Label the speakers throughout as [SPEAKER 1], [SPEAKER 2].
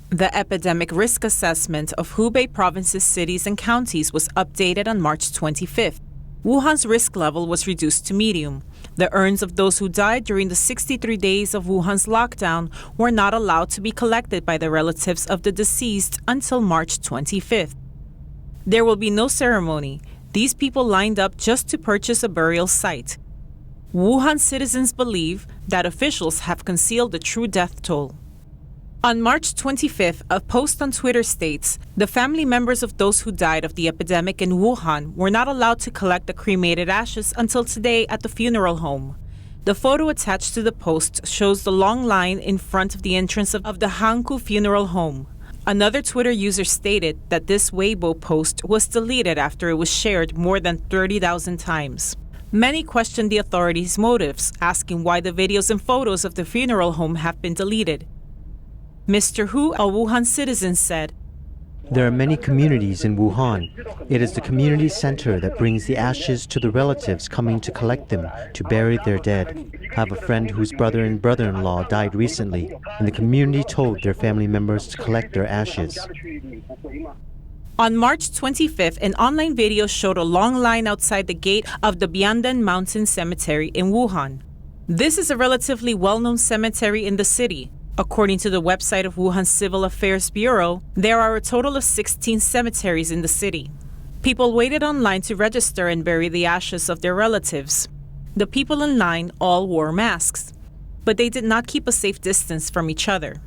[SPEAKER 1] The epidemic risk assessment of Hubei Province's cities and counties was updated on March 25th. Wuhan's risk level was reduced to medium. The urns of those who died during the 63 days of Wuhan's lockdown were not allowed to be collected by the relatives of the deceased until March 25th. There will be no ceremony. These people lined up just to purchase a burial site. Wuhan citizens believe that officials have concealed the true death toll. On March 25th, a post on Twitter states, the family members of those who died of the epidemic in Wuhan were not allowed to collect the cremated ashes until today at the funeral home. The photo attached to the post shows the long line in front of the entrance of the Hankou funeral home. Another Twitter user stated that this Weibo post was deleted after it was shared more than 30,000 times. Many questioned the authorities' motives, asking why the videos and photos of the funeral home have been deleted. Mr. Hu, a Wuhan citizen, said,
[SPEAKER 2] "There are many communities in Wuhan. It is the community center that brings the ashes to the relatives coming to collect them to bury their dead. I have a friend whose brother and brother-in-law died recently, and the community told their family members to collect their ashes."
[SPEAKER 1] On March 25th, an online video showed a long line outside the gate of the Biandan Mountain Cemetery in Wuhan. This is a relatively well-known cemetery in the city. According to the website of Wuhan Civil Affairs Bureau, there are a total of 16 cemeteries in the city. People waited online to register and bury the ashes of their relatives. The people in line all wore masks, but they did not keep a safe distance from each other.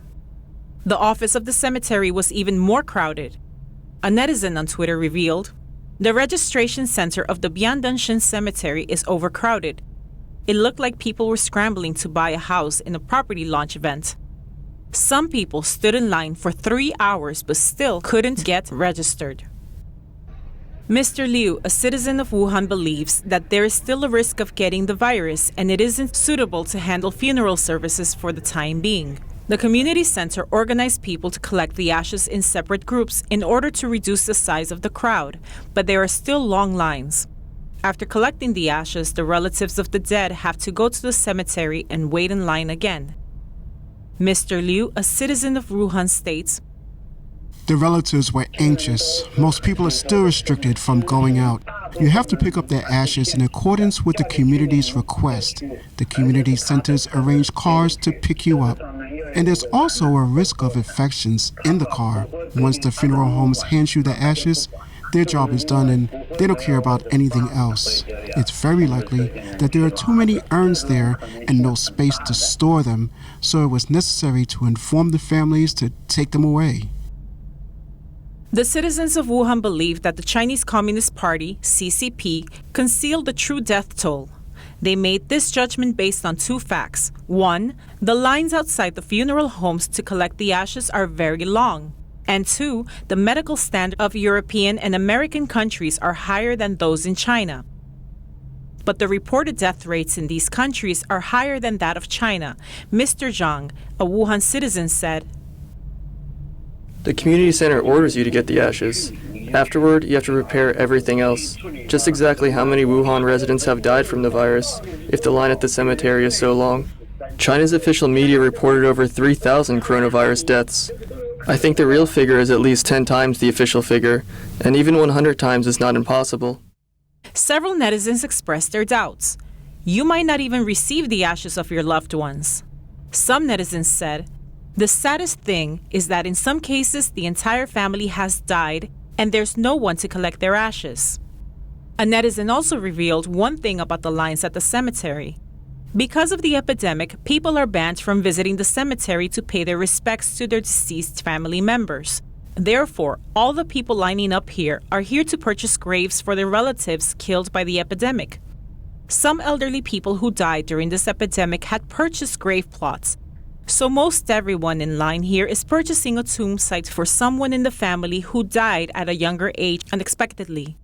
[SPEAKER 1] The office of the cemetery was even more crowded. A netizen on Twitter revealed, "The registration center of the Biandan Cemetery is overcrowded. It looked like people were scrambling to buy a house in a property launch event. Some people stood in line for 3 hours but still couldn't get registered." Mr. Liu, a citizen of Wuhan, believes that there is still a risk of getting the virus and it isn't suitable to handle funeral services for the time being. The community center organized people to collect the ashes in separate groups in order to reduce the size of the crowd, but there are still long lines. After collecting the ashes, the relatives of the dead have to go to the cemetery and wait in line again. Mr. Liu, a citizen of Wuhan, states,
[SPEAKER 3] "The relatives were anxious. Most people are still restricted from going out. You have to pick up their ashes in accordance with the community's request. The community centers arrange cars to pick you up. And there's also a risk of infections in the car. Once the funeral homes hand you the ashes, their job is done and they don't care about anything else. It's very likely that there are too many urns there and no space to store them, so it was necessary to inform the families to take them away."
[SPEAKER 1] The citizens of Wuhan believe that the Chinese Communist Party, CCP, concealed the true death toll. They made this judgment based on two facts. One, the lines outside the funeral homes to collect the ashes are very long. And two, the medical standards of European and American countries are higher than those in China. But the reported death rates in these countries are higher than that of China. Mr. Zhang, a Wuhan citizen, said,
[SPEAKER 4] "The community center orders you to get the ashes. Afterward, you have to prepare everything else. Just exactly how many Wuhan residents have died from the virus, if the line at the cemetery is so long? China's official media reported over 3,000 coronavirus deaths. I think the real figure is at least 10 times the official figure, and even 100 times is not impossible."
[SPEAKER 1] Several netizens expressed their doubts. You might not even receive the ashes of your loved ones. Some netizens said, "The saddest thing is that in some cases the entire family has died and there's no one to collect their ashes." A netizen also revealed one thing about the lines at the cemetery. Because of the epidemic, people are banned from visiting the cemetery to pay their respects to their deceased family members. Therefore, all the people lining up here are here to purchase graves for their relatives killed by the epidemic. Some elderly people who died during this epidemic had purchased grave plots. So most everyone in line here is purchasing a tomb site for someone in the family who died at a younger age unexpectedly.